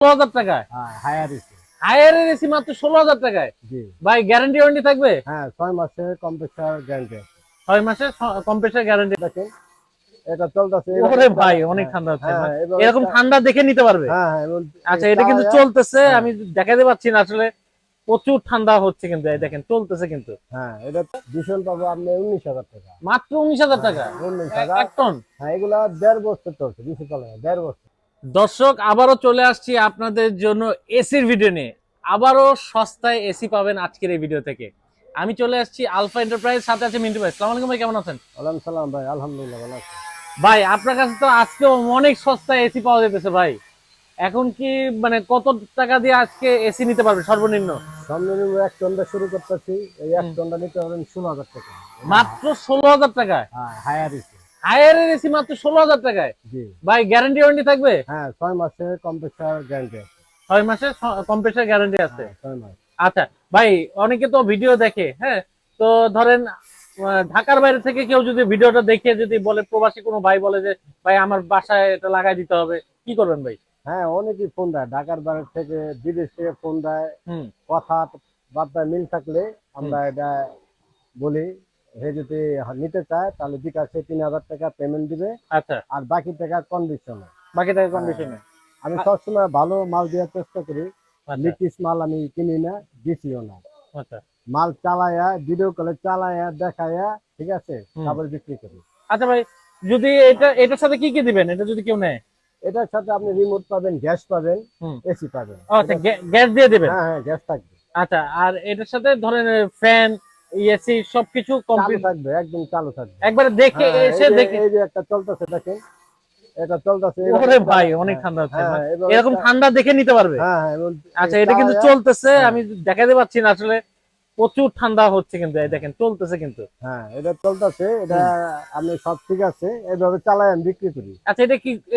16,000 টাকায় higher AC. হায়ারের AC মাত্র 16,000 টাকায়। জি। ভাই গ্যারান্টি ওয়ারেন্টি থাকবে? হ্যাঁ, 6 মাসের কম্প্রেসার গ্যারান্টি আছে। 6 মাসের কম্প্রেসার গ্যারান্টি। দেখেন এটা চলতেছে। ওরে ভাই অনেক ঠান্ডা হচ্ছে। হ্যাঁ, এরকম ঠান্ডা দেখে নিতে পারবে। হ্যাঁ হ্যাঁ আচ্ছা এটা কিন্তু চলতেছে, হ্যাঁ আমি দেখাতে পাচ্ছি না আসলে, প্রচুর ঠান্ডা হচ্ছে কিন্তু এই দেখেন চলতেছে কিন্তু। হ্যাঁ, এটা ভীষণ পাবো আপনি 19,000 টাকা। মাত্র 19,000 টাকা 19,000। এক টন। হ্যাঁ, এগুলা 1.5 বছর চলছে, বেশি চলে না, 1.5 বছর। দর্শক আবারও চলে আসছি আপনাদের জন্য এসির ভিডিও নিয়ে। আবারও সস্তায় এসি পাবেন আজকের এই ভিডিও থেকে। আমি চলে আসছি আলফা এন্টারপ্রাইজ, সাথে আছে মিন্টু ভাই। আসসালামু আলাইকুম ভাই, কেমন আছেন? ওয়ালাইকুম সালাম ভাই, আলহামদুলিল্লাহ ভালো আছি। ভাই আপনার কাছে তো আজকে অনেক সস্তায় এসি পাওয়া যেতেছে ভাই। এখন কি মানে কত টাকা দিয়ে আজকে এসি নিতে পারবে সর্বনিম্ন? সর্বনিম্ন 1 টনটা শুরু করতেছি। এই 1 টনটা নিতে পারেন 16,000 টাকা। মাত্র 16,000 টাকায় হ্যাঁ, হায়ার এসি। হায়ারের এসি মাত্র 16,000 টাকায়। জি। ভাই গ্যারান্টি ওয়ারেন্টি থাকবে? হ্যাঁ, 6 মাসের কম্প্রেসার গ্যারান্টি আছে। 6 মাসের কম্প্রেসার গ্যারান্টি আছে। হ্যাঁ, 6 মাস। আচ্ছা ভাই, অনেকে তো ভিডিও দেখে, হ্যাঁ, তো ধরেন ঢাকার বাইরে থেকে কেউ যদি ভিডিওটা দেখে যদি বলে, প্রবাসী কোনো ভাই বলে যে ভাই আমার বাসায় এটা লাগাই দিতে হবে, কি করবেন ভাই? হ্যাঁ, অনেকেই ফোন দেয়, ঢাকার বাইরে থেকে, বিদেশ থেকে ফোন দেয়। হুম। কথা বার্তা মিল থাকলে আমরা এটা বলি। সে যদি নিতে চায় তাহলে বিকাশে 3,000 টাকা পেমেন্ট দিবে। আচ্ছা, আর বাকি টাকা কন্ডিশনে। বাকি টাকা কন্ডিশনে। আমি সবসময় ভালো মাল দেওয়ার চেষ্টা করি। আচ্ছা লিটিস মাল আমি কিনি না, দিছিও না। আচ্ছা মাল চালায়া, ভিডিও কলে চালায়া দেখায়া, ঠিক আছে, তারপরে বিক্রি করি। আচ্ছা ভাই, যদি এটার সাথে কি কি দিবেন, এটা যদি কেউ নেয়? এটার সাথে আপনি রিমোট পাবেন, গ্যাস পাবেন, হুম। এসি পাবেন। আচ্ছা, গ্যাস দিয়ে দিবেন? হ্যাঁ হ্যাঁ, গ্যাস থাকবে। আচ্ছা, আর এটার সাথে ধরেন ফ্যান, এসি সবকিছু চালু কমপ্লিট থাকবে, একদম চালু থাকবে। একবারে দেখে হ্যাঁ, এসে দেখে। এই যে একটা চলতেছে দেখেন, এটা চলতেছে। ওরে ভাই অনেক ঠান্ডা হচ্ছে। হ্যাঁ, এরকম ঠান্ডা দেখে নিতে পারবে। হ্যাঁ হ্যাঁ, আচ্ছা এটা কিন্তু চালায়া। চলতেছে, হ্যাঁ আমি দেখাতে পাচ্ছি না আসলে, প্রচুর ঠান্ডা হচ্ছে কিন্তু এই দেখেন চলতেছে কিন্তু। হ্যাঁ, এটা চলতেছে। এটা আমি সব ঠিক আছে, এইভাবে চালাই আমি বিক্রি করি। আচ্ছা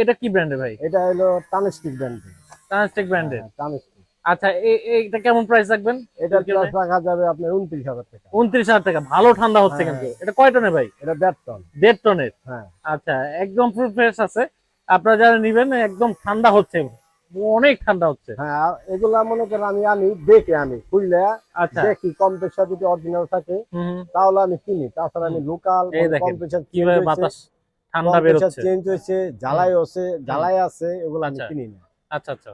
এটা কি ব্র্যান্ডের ভাই? এটা হলো টানস্টিক ব্র্যান্ড। টানস্টিক ব্র্যান্ডের। টানস্টিক। আচ্ছা এটা কেমন প্রাইস রাখবেন? এটা প্লাস রাখা যাবে আপনার 29,000 টাকা। 29,000 টাকা, ভালো ঠান্ডা হচ্ছে হ্যাঁ, কিন্তু। এটা কয় টনের ভাই? এটা 1.5 টন। 1.5 টনের। হ্যাঁ আচ্ছা, একদম ফুল ফ্রেশ আছে। আপনারা যারা নিবেন, একদম ঠান্ডা হচ্ছে, অনেক ঠান্ডা হচ্ছে। হ্যাঁ, এগুলা মনে করেন আমি দেখে আমি খুললে আচ্ছা। দেখি কম্প্রেসার যদি অরিজিনাল থাকে হুম। তাহলে আমি কিনি। তাছাড়া আমি লোকাল এই দেখেন কম্প্রেসার কিভাবে বাতাস ঠান্ডা বেরোচ্ছে। চেঞ্জ হয়েছে, জ্বালাই আছে, এগুলো আমি আচ্ছা কিনি না। আচ্ছা আচ্ছা,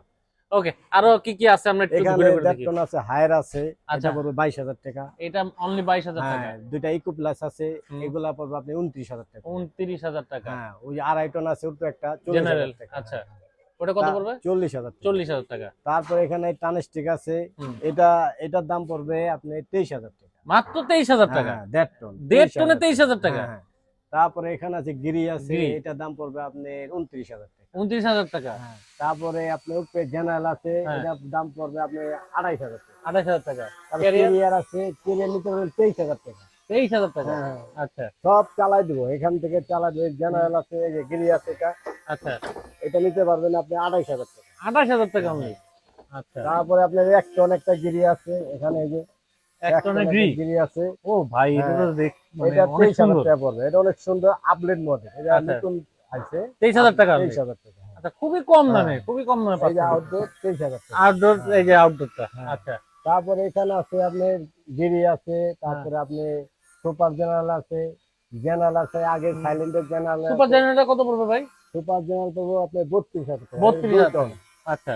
ওকে। আরো কি কি আছে আমরা একটু এখানে ঘুরে ঘুরে দেখি। ডেটটন আছে, হায়ার আছে। আচ্ছা, এটা পড়বে 22,000 টাকা। এটা অনলি 22,000 টাকা। হ্যাঁ, দুইটা ইকো প্লাস আছে, এগুলা পড়বে আপনি 29,000 টাকা। 29,000 টাকা। হ্যাঁ, ওই যে 2.5 টন আছে, ওর তো একটা 40,000 জেনারেল। টাকা। আচ্ছা, ওটা কত পড়বে? 40,000 টাকা। 40,000 টাকা। তারপর এখানে টানস্টিক আছে। হুম। এটার দাম পড়বে আপনি 23,000 টাকা। মাত্র 23,000 টাকা। হ্যাঁ, 1.5 টন। 1.5 টনে 23,000 টাকা। হ্যাঁ, হ্যাঁ। তারপরে এখানে আছে গিরি আছে, গিরি। এটার দাম পড়বে আপনি 29,000 টাকা। 29,000 টাকা। হ্যাঁ, তারপরে আপনি উপরে জেনারেল আছে, হ্যাঁ। এটার দাম পড়বে আপনি 2,500 টাকা। 28,000 টাকা। তারপর ক্যারিয়ার কেরিয়ার আছে, কেরিয়ার নিতে পারবেন 23,000 টাকা। 23,000 টাকা। হ্যাঁ, হ্যাঁ। আচ্ছা সব চালাই দিব, এখান থেকে চালাই দিব। জেনারেল আছে, এই যে গিরি আছে, আচ্ছা, এটা নিতে পারবেন আপনি 2,500 টাকা। 28,000 টাকা অনলি। আচ্ছা, তারপরে আপনার 1 টন একটা গিরি আছে, এখানে এই যে 1 1 টন টনের একটা গিরি আছে। ও ভাই, এটা তো হ্যাঁ, মানে এটা অনেক 23,000 সুন্দর। টাকা পড়বে। এটা অনেক সুন্দর আপডেট মডেল, এটা আচ্ছা, নতুন আছে। 23,000 টাকা only। 23,000 টাকা। হ্যাঁ। আচ্ছা, খুবই কম দামে, হ্যাঁ। খুবই কম দামে এই যে পাচ্ছেন। আউটডোর 23,000 টাকা। আউটডোর, এই যে আউটডোরটা। হ্যাঁ। আচ্ছা। তারপরে এখানে আছে আপনার গিরি আছে, তারপরে আপনি সুপার জেনারেল আছে, আগে সাইলেন্টের জেনারেল সুপার আছে। জেনারেটর কত পড়বে ভাই? সুপার জেনারেল তো আপনি 32,000 টাকা। 32,000 টন। আচ্ছা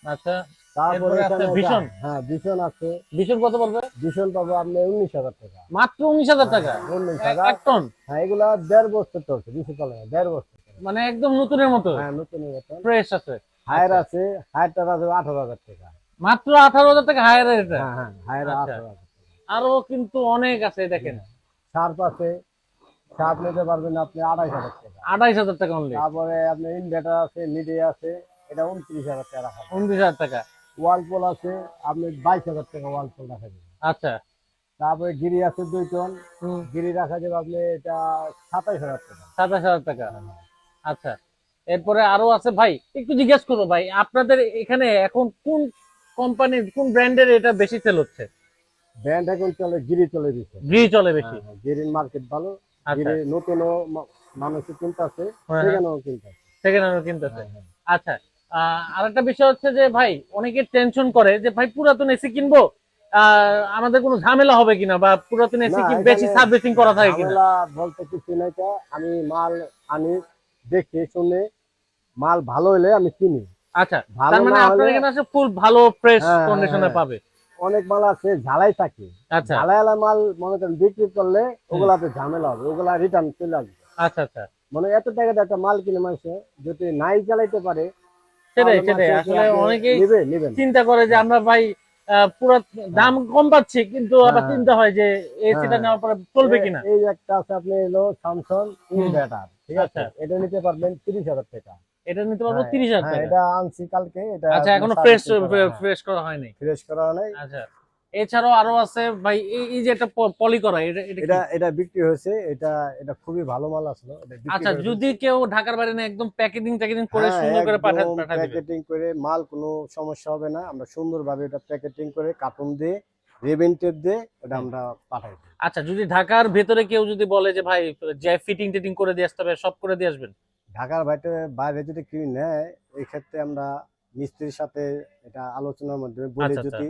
আচ্ছা। তারপরে এরপরে আছে এখানে ভীষণ। হ্যাঁ, ভীষণ আছে। ভীষণ কত পড়বে? ভীষণ পাবো আপনি 19,000 টাকা। মাত্র 19,000 টাকা। 19,000। 1 টন। হ্যাঁ, এগুলা 1.5 বছর চলছে, বেশি চলে না, 1.5 বছর। মানে একদম নতুনের মতো হ্যাঁ, নতুন মতন। ফ্রেশ আছে। হায়ার আছে, হায়ারটা আছে 18,000 টাকা। মাত্র 18,000 টাকা হায়ারের এটা। হ্যাঁ হ্যাঁ, হায়ার আচ্ছা। 18,000 টাকা। আরো কিন্তু অনেক আছে দেখেন। শার্প আছে, শার্প নিতে পারবেন আপনি 2,500 টাকা। 28,000 টাকা অনলি। তারপরে আপনার ইনভার্টার আছে, মিডিয়া আছে, এটা 29,000 টাকা রাখা যাবে। 29,000 টাকা। ওয়ালপোল আছে, আপনি 22,000 টাকা ওয়ালপোল রাখা যাবে। আচ্ছা। তারপরে গিরি আছে 2 টন, হুম। গিরি রাখা যাবে আপনি এটা 27,000 টাকা। 27,000 টাকা। আচ্ছা, এরপরে আরো আছে ভাই, একটু জিজ্ঞেস করবো ভাই, আপনাদের এখানে এখন কোন কোম্পানির, কোন ব্র্যান্ডের এটা বেশি সেল হচ্ছে? ব্র্যান্ড এখন চলে, গিরি চলে দিচ্ছে। গ্রি চলে বেশি। গিরির মার্কেট ভালো। আচ্ছা। গিরি নতুনও মানুষ কিনতেছে, হ্যাঁ, সেখানেও কিনতেছে। সেকেন্ড হ্যান্ড কিনতেছে। হ্যাঁ, হ্যাঁ। আচ্ছা, আরেকটা বিষয় হচ্ছে যে ভাই অনেকে টেনশন করে যে ভাই পুরাতন এসি কিনবো, আমাদের কোনো ঝামেলা হবে কিনা, বা পুরাতন এসি না, কি বেশি এখানে সার্ভিসিং করা থাকে কিনা। ঝামেলা বলতে কিছু নাই। তা আমি মাল আনি, দেখে শুনে, মাল ভালো হলে আমি কিনি, আচ্ছা, ভালো তার মানে না আপনার হলে। এখানে আছে ফুল ভালো ফ্রেশ হ্যাঁ, হ্যাঁ, কন্ডিশনে হ্যাঁ। পাবে। অনেক মাল আছে ঝালাই থাকে, আচ্ছা। ঝালাইলা মাল মনে করেন বিক্রি করলে হুম। ওগুলাতে ঝামেলা হবে, ওগুলা রিটার্ন চলে আসবে। আচ্ছা আচ্ছা, মানে এত টাকা দিয়ে একটা মাল কিনে মানুষে যদি নাই চালাইতে পারে, সেটাই তাহলে সেটাই মাসে কি আসলে আপনি অনেকেই নিবেন। চিন্তা করে যে হ্যাঁ, আমরা ভাই পুরো হ্যাঁ, দাম কম পাচ্ছি, কিন্তু আবার হ্যাঁ, চিন্তা হয় যে এসিটা হ্যাঁ। নেওয়ার পরে চলবে কিনা। এই একটা আছে আপনি এলো স্যামসাং হুম। ইনভার্টার, ঠিক আছে, আচ্ছা, এটা নিতে পারবেন 30,000 টাকা। এটা নিতে পারবো হ্যাঁ, 30,000 হ্যাঁ, টাকা। এটা আনছি কালকে, এটা আচ্ছা, আপনার এখনো ফ্রেশ সার্ভিসিং করা, হ্যাঁ, ফ্রেশ করা হয়নি। ফ্রেশ করা নাই। আচ্ছা, এছাড়াও আরো আছে ভাই, এই যে একটা পলি করা, এটা এটা এটা কি? এটা বিক্রি হয়েছে, এটা এটা খুবই ভালো মাল আসলো, এটা বিক্রি আচ্ছা, করে যদি ফেলছি। কেউ ঢাকার বাইরে না একদম প্যাকেজিং ট্যাকেজিং করে হ্যাঁ, সুন্দর করে একদম পাঠায় দিবে। প্যাকেটিং করে মাল, কোনো সমস্যা হবে না। আমরা সুন্দরভাবে এটা প্যাকেটিং করে কার্টুন দিয়ে, রেবেন টেপ দিয়ে ওটা হুম। আমরা পাঠাই দিই। আচ্ছা, যদি ঢাকার ভেতরে কেউ যদি বলে যে ভাই যে ফিটিং টিটিং করে দিয়ে আসতে হবে, সব করে দিয়ে আসবেন। ঢাকার বাইরে বাইরে যদি কেউ নেয়, এই ক্ষেত্রে আমরা মিস্ত্রির সাথে এটা আলোচনার মাধ্যমে বলি, আচ্ছা আচ্ছা। যদি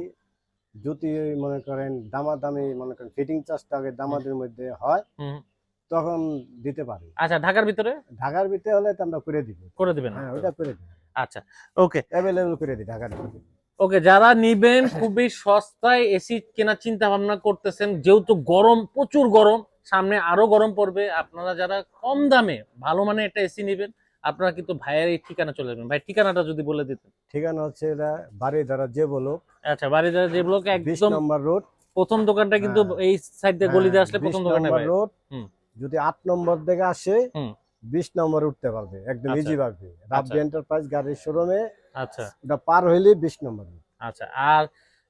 যদি মনে করেন দামাদামি, মনে করেন ফিটিং চার্জটা আগে হুম দামাদের মধ্যে হয়, হুম। তখন দিতে পারি। আচ্ছা, ঢাকার ভিতরে ঢাকার ভিতরে হলে তো আমরা করে দিব। করে দিবেন। হ্যাঁ, ওইটা করে দিই, আচ্ছা, ওকে অ্যাভেলেবল করে দিই ঢাকার ভিতরে। ওকে। যারা নিবেন খুবই সস্তায় এসি কেনার চিন্তা ভাবনা করতেছেন, যেহেতু গরম, প্রচুর গরম, সামনে আরো গরম পড়বে, আপনারা যারা কম দামে ভালো মানের একটা এসি নিবেন, আপনারা কিন্তু ভাইয়ের এই ঠিকানা চলে যাবেন। ভাই ঠিকানাটা যদি বলে দিতেন। ঠিকানা হচ্ছে এটা বাড়ি দ্বারা যে বলো, আচ্ছা, বাড়িদার যে ব্লকে 20 একদম নম্বর রোড। প্রথম দোকানটা কিন্তু হ্যাঁ, এই সাইড দিয়ে গলি হ্যাঁ, দিয়ে আসলে 20 প্রথম দোকানটা নম্বর ভাই। রোড। হুম যদি 8 নম্বর থেকে আসে, হুম। 20 নম্বরে উঠতে পারবে, একদম আচ্ছা ইজি ভাবে। আচ্ছা রাব্বি এন্টারপ্রাইজ গাড়ির শোরুমে আচ্ছা ওটা পার হইলে 20 নম্বর। আচ্ছা। আর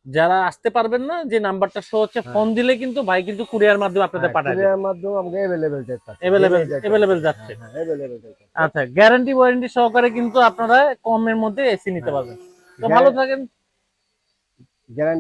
যারা আসতে পারবেন না, যে নাম্বারটা শো হচ্ছে, হ্যাঁ, ফোন দিলে কিন্তু ভাই কিন্তু কুরিয়ার মাধ্যমে আপনাদের হ্যাঁ, পাঠায় দেবে। কুরিয়ার মাধ্যমে আমাকে অ্যাভেলেবেল যেতে আছে, এভেলেবেল জেনেই যেতে এভেলেবেল আছে। যাচ্ছে। হ্যাঁ, হ্যাঁ, অ্যাভেলেবেল যেতে আছে। আচ্ছা, গ্যারান্টি ওয়ারেন্টি সহকারে কিন্তু আপনারা কমের মধ্যে এসি নিতে হ্যাঁ, পারবেন। তো ভালো থাকেন। গ্যারান্টি